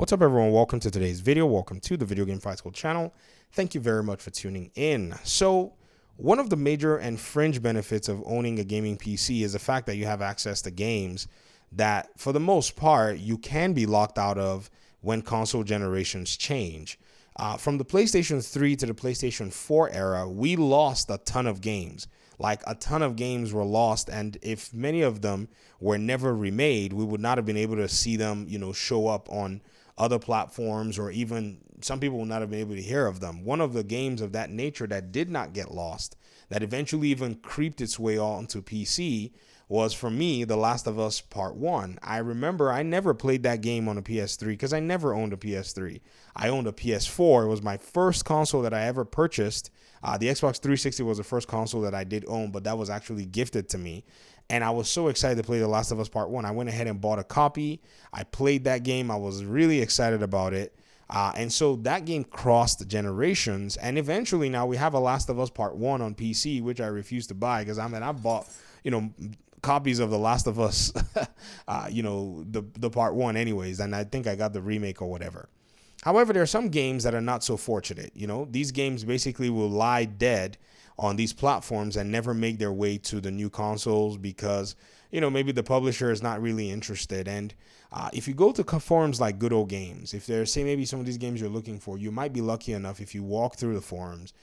What's up, everyone? Welcome to today's video. Welcome to the Video Game Fight School channel. Thank you very much for tuning in. So one of the major and fringe benefits of owning a gaming PC is the fact that you have access to games that, for the most part, you can be locked out of when console generations change. From the PlayStation 3 to the PlayStation 4 era, we lost a ton of games. Like, a ton of games were lost, and if many of them were never remade, we would not have been able to see them, show up on other platforms, or even some people will not have been able to hear of them. One of the games of that nature that did not get lost, that eventually even creeped its way onto PC, was, for me, The Last of Us Part 1. I remember I never played that game on a PS3 because I never owned a PS3. I owned a PS4. It was my first console that I ever purchased. The Xbox 360 was the first console that I did own, but that was actually gifted to me. And I was so excited to play The Last of Us Part 1. I went ahead and bought a copy. I played that game. I was really excited about it. And so that game crossed generations. And eventually now we have a Last of Us Part 1 on PC, which I refuse to buy because I bought, copies of The Last of Us, the Part 1 anyways. And I think I got the remake or whatever. However, there are some games that are not so fortunate. These games basically will lie dead on these platforms and never make their way to the new consoles because, maybe the publisher is not really interested. And if you go to forums like Good Old Games, if there's, say, maybe some of these games you're looking for, you might be lucky enough if you walk through the forums.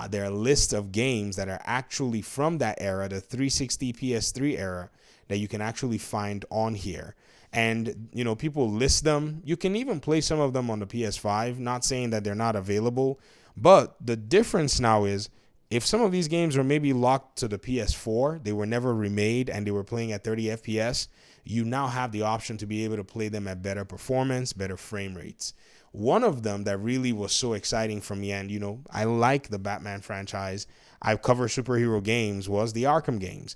There are lists of games that are actually from that era, the 360 PS3 era, that you can actually find on here. And, people list them. You can even play some of them on the PS5, not saying that they're not available. But the difference now is, if some of these games were maybe locked to the PS4, they were never remade, and they were playing at 30 FPS, you now have the option to be able to play them at better performance, better frame rates. One of them that really was so exciting for me, and, I like the Batman franchise, I cover superhero games, was the Arkham games.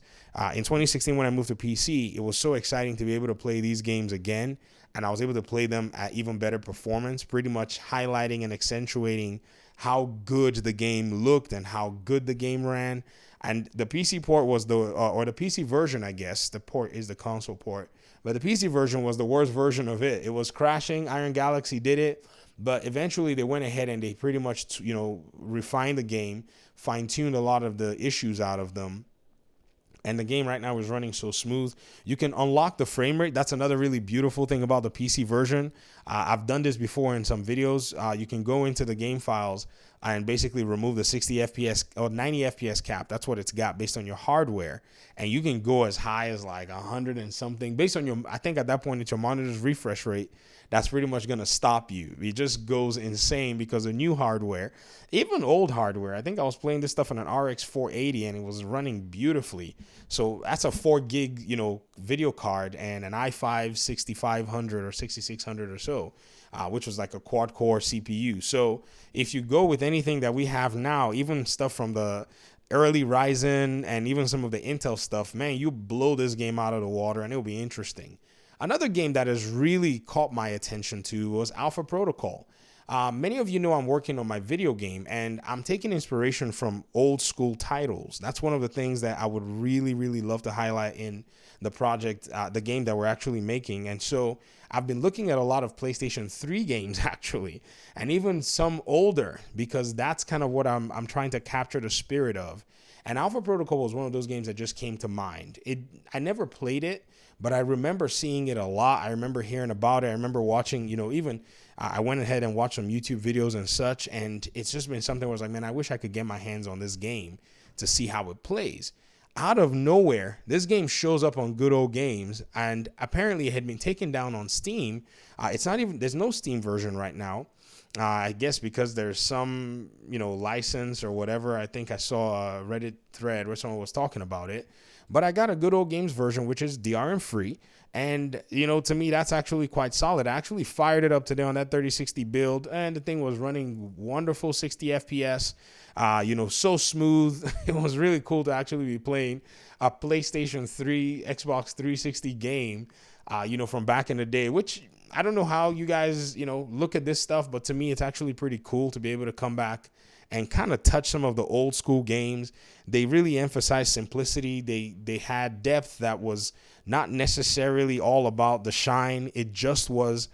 In 2016, when I moved to PC, it was so exciting to be able to play these games again, and I was able to play them at even better performance, pretty much highlighting and accentuating how good the game looked and how good the game ran. And the PC port was or the PC version, I guess. The port is the console port. But the PC version was the worst version of it. It was crashing. Iron Galaxy did it. But eventually they went ahead and they pretty much, refined the game, fine-tuned a lot of the issues out of them. And the game right now is running so smooth. You can unlock the frame rate. That's another really beautiful thing about the PC version. I've done this before in some videos. You can go into the game files and basically remove the 60 FPS or 90 FPS cap. That's what it's got based on your hardware. And you can go as high as like 100 and something based on I think at that point it's your monitor's refresh rate. That's pretty much going to stop you. It just goes insane because of new hardware, even old hardware. I think I was playing this stuff on an RX 480 and it was running beautifully. So that's a 4 gig, video card and an i5 6500 or 6600 or so, which was like a quad core CPU. So if you go with anything that we have now, even stuff from the early Ryzen and even some of the Intel stuff, man, you blow this game out of the water and it'll be interesting. Another game that has really caught my attention to was Alpha Protocol. Many of you know I'm working on my video game and I'm taking inspiration from old school titles. That's one of the things that I would really, really love to highlight in the project, the game that we're actually making. And so I've been looking at a lot of PlayStation 3 games actually, and even some older, because that's kind of what I'm trying to capture the spirit of. And Alpha Protocol was one of those games that just came to mind. I never played it, but I remember seeing it a lot. I remember hearing about it. I remember watching, even I went ahead and watched some YouTube videos and such. And it's just been something where I was like, man, I wish I could get my hands on this game to see how it plays. Out of nowhere, this game shows up on Good Old Games, and apparently it had been taken down on Steam. There's no Steam version right now. I guess because there's some, license or whatever. I think I saw a Reddit thread where someone was talking about it. But I got a Good Old Games version, which is DRM free. And, to me, that's actually quite solid. I actually fired it up today on that 3060 build, and the thing was running wonderful 60 FPS, so smooth. It was really cool to actually be playing a PlayStation 3, Xbox 360 game, from back in the day, which I don't know how you guys, look at this stuff, but to me, it's actually pretty cool to be able to come back and kind of touch some of the old school games. They really emphasized simplicity. They had depth that was not necessarily all about the shine. It just was,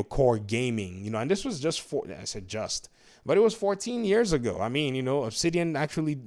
core gaming, and this was I said just, but it was 14 years ago. I mean, Obsidian actually,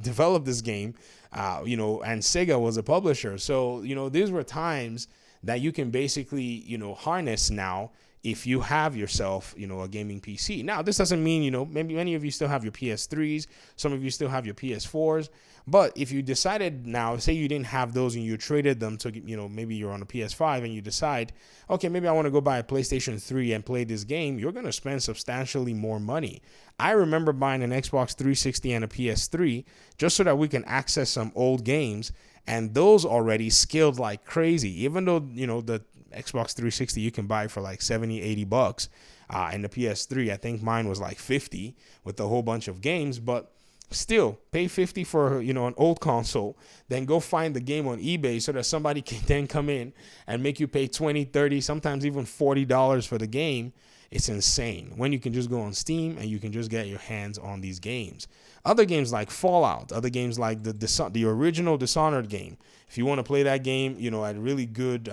developed this game, and Sega was a publisher. So, these were times that you can basically, harness now if you have yourself, a gaming PC. Now, this doesn't mean, maybe many of you still have your PS3s, some of you still have your PS4s, but if you decided now, say you didn't have those and you traded them to, maybe you're on a PS5 and you decide, okay, maybe I want to go buy a PlayStation 3 and play this game, you're going to spend substantially more money. I remember buying an Xbox 360 and a PS3 just so that we can access some old games, and those already scaled like crazy, even though, the Xbox 360 you can buy for like 70, $80. And the PS3, I think mine was like 50 with a whole bunch of games, but still pay 50 for, an old console, then go find the game on eBay so that somebody can then come in and make you pay 20, 30, sometimes even $40 for the game. It's insane when you can just go on Steam and you can just get your hands on these games. Other games like Fallout, other games like the original Dishonored game. If you want to play that game, at really good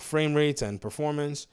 frame rates and performance,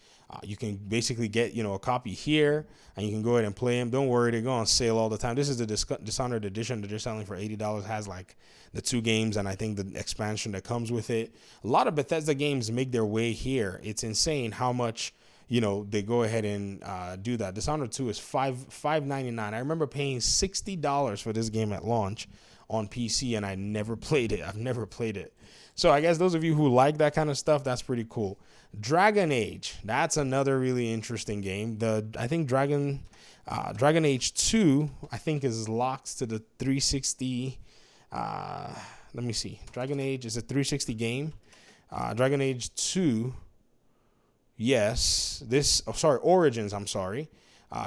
you can basically get, a copy here, and you can go ahead and play them. Don't worry, they go on sale all the time. This is the Dishonored edition that they're selling for $80. Has like the 2 games and I think the expansion that comes with it. A lot of Bethesda games make their way here. It's insane how much, they go ahead and do that. Dishonored 2 is $5.99. I remember paying $60 for this game at launch on PC, and I never played it. I've never played it. So I guess those of you who like that kind of stuff, that's pretty cool. Dragon Age, that's another really interesting game. I think Dragon Age 2, I think, is locked to the 360. Let me see. Dragon Age is a 360 game. Dragon Age 2, yes. Origins, I'm sorry.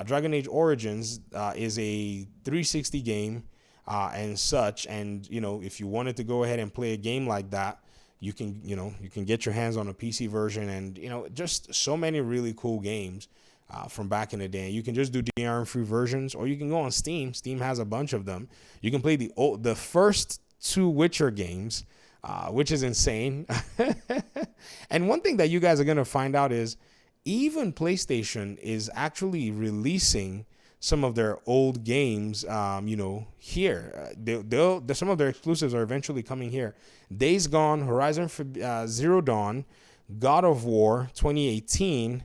Dragon Age Origins is a 360 game and such. And, if you wanted to go ahead and play a game like that, you can get your hands on a PC version, and, just so many really cool games from back in the day. You can just do DRM-free versions, or you can go on Steam. Steam has a bunch of them. You can play the first 2 Witcher games, which is insane. And one thing that you guys are going to find out is even PlayStation is actually releasing some of their old games, here. Some of their exclusives are eventually coming here. Days Gone, Horizon Zero Dawn, God of War 2018,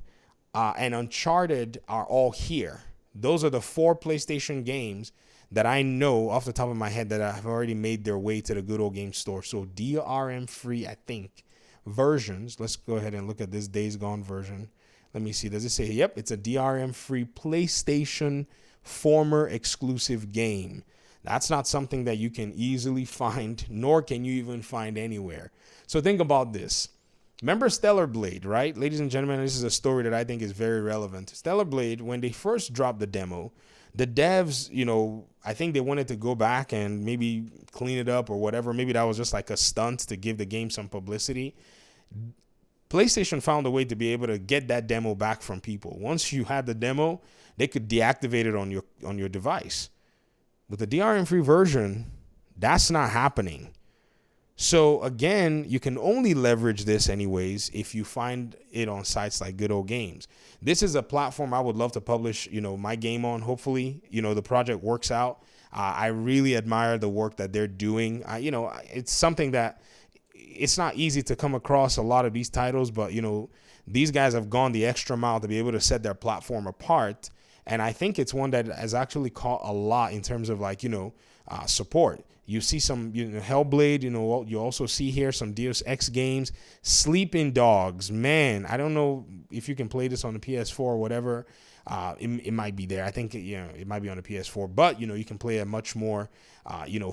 and Uncharted are all here. Those are the 4 PlayStation games that I know off the top of my head that have already made their way to the good old game store. So DRM-free, I think, versions. Let's go ahead and look at this Days Gone version. Let me see. Does it say? Yep, it's a DRM-free PlayStation former exclusive game. That's not something that you can easily find, nor can you even find anywhere. So think about this. Remember Stellar Blade, right? Ladies and gentlemen, this is a story that I think is very relevant. Stellar Blade, when they first dropped the demo, the devs, I think they wanted to go back and maybe clean it up or whatever. Maybe that was just like a stunt to give the game some publicity. PlayStation found a way to be able to get that demo back from people. Once you had the demo, they could deactivate it on your device. With the DRM-free version, that's not happening. So again, you can only leverage this anyways if you find it on sites like Good Old Games. This is a platform I would love to publish, my game on. Hopefully, the project works out. I really admire the work that they're doing. It's something that it's not easy to come across a lot of these titles, but these guys have gone the extra mile to be able to set their platform apart. And I think it's one that has actually caught a lot in terms of support. You see some Hellblade, you also see here some Deus Ex games. Sleeping Dogs, man, I don't know if you can play this on the PS4 or whatever. It might be there. I think it might be on the PS4, but you can play a much more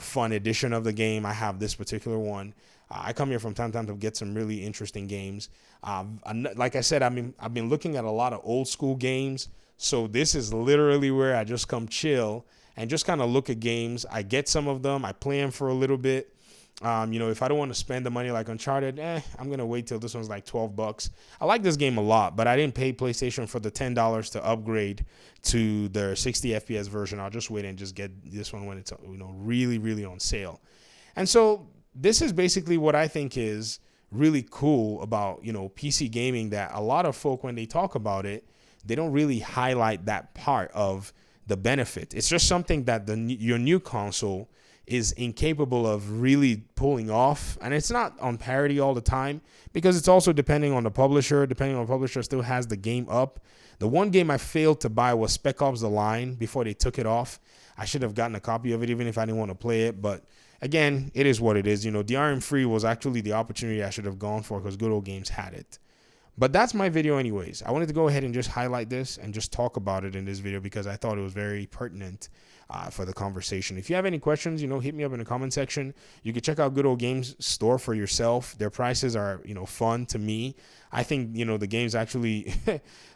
fun edition of the game. I have this particular one. I come here from time to time to get some really interesting games. Like I said, I've been looking at a lot of old school games. So this is literally where I just come chill and just kind of look at games. I get some of them. I play them for a little bit. If I don't want to spend the money like Uncharted, I'm going to wait till this one's like $12. I like this game a lot, but I didn't pay PlayStation for the $10 to upgrade to their 60 FPS version. I'll just wait and just get this one when it's really, really on sale. And so this is basically what I think is really cool about, PC gaming, that a lot of folk, when they talk about it, they don't really highlight that part of the benefit. It's just something that your new console is incapable of really pulling off. And it's not on parity all the time, because it's also depending on the publisher. Depending on the publisher still has the game up. The one game I failed to buy was Spec Ops: The Line before they took it off. I should have gotten a copy of it even if I didn't want to play it. But again, it is what it is. DRM free was actually the opportunity I should have gone for, because Good Old Games had it. But that's my video anyways. I wanted to go ahead and just highlight this and just talk about it in this video, because I thought it was very pertinent for the conversation. If you have any questions, hit me up in the comment section. You can check out Good Old Games store for yourself. Their prices are, fun to me. I think, the games actually,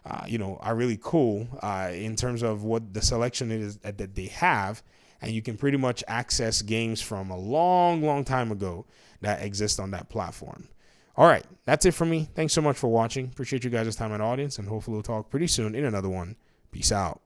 are really cool in terms of what the selection is that they have. And you can pretty much access games from a long, long time ago that exist on that platform. All right, that's it for me. Thanks so much for watching. Appreciate you guys' time and audience, and hopefully we'll talk pretty soon in another one. Peace out.